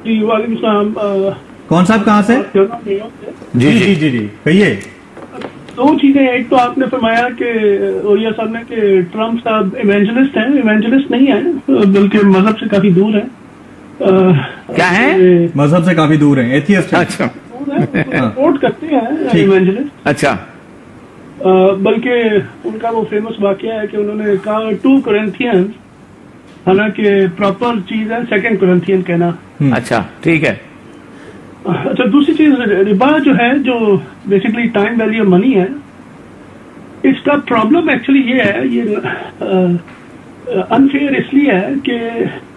جی وعلیکم السلام. کون صاحب کہاں سے؟ جی جی جی جی کہیے. دو چیزیں. ایک تو آپ نے فرمایا کہ اویا صاحب نے کہ ٹرمپ صاحب ایونجلسٹ ہیں. ایونجلسٹ نہیں ہیں بلکہ مذہب سے کافی دور ہیں. کیا ہیں؟ مذہب سے کافی دور ہیں، ایتھیسٹ ہیں. اچھا سپورٹ کرتے ہیں ایونجلسٹ. اچھا بلکہ ان کا وہ فیمس واقعہ ہے کہ انہوں نے کہا 2 Corinthians، حالانکہ پراپر چیز ہے 2 Corinthians کہنا. اچھا ٹھیک ہے. اچھا دوسری چیز ربا جو ہے، جو بیسکلی ٹائم ویلیو منی ہے، اس کا پرابلم ایکچولی یہ ہے، یہ انفیئر اس لیے ہے کہ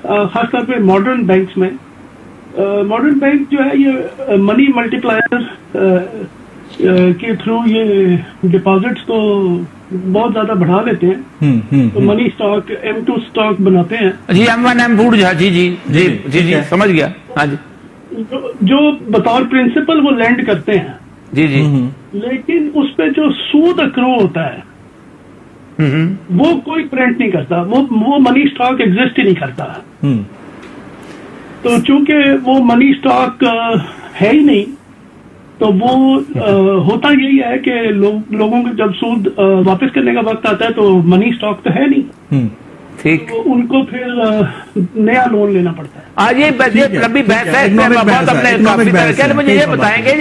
خاص طور پہ ماڈرن بینکس میں، ماڈرن بینک جو ہے یہ منی ملٹیپلائر کے تھرو یہ ڈپازٹس کو بہت زیادہ بڑھا لیتے ہیں. تو منی اسٹاک M2 اسٹاک بناتے ہیں. جی M1 M2 جی جی جی جی جی سمجھ گیا. ہاں جی جو بطور پرنسپل وہ لینڈ کرتے ہیں. جی جی لیکن اس پہ جو سود اکرو ہوتا ہے وہ کوئی پرنٹ نہیں کرتا. وہ منی اسٹاک ایگزسٹ ہی نہیں کرتا. تو چونکہ وہ منی اسٹاک ہے ہی نہیں، تو وہ ہوتا یہی ہے کہ لوگوں کو جب سود واپس کرنے کا وقت آتا ہے تو منی اسٹاک تو ہے نہیں. ٹھیک. تو ان کو پھر نیا لون لینا پڑتا ہے. آج یہ لمبی بحث ہے. مجھے یہ بتائیں گے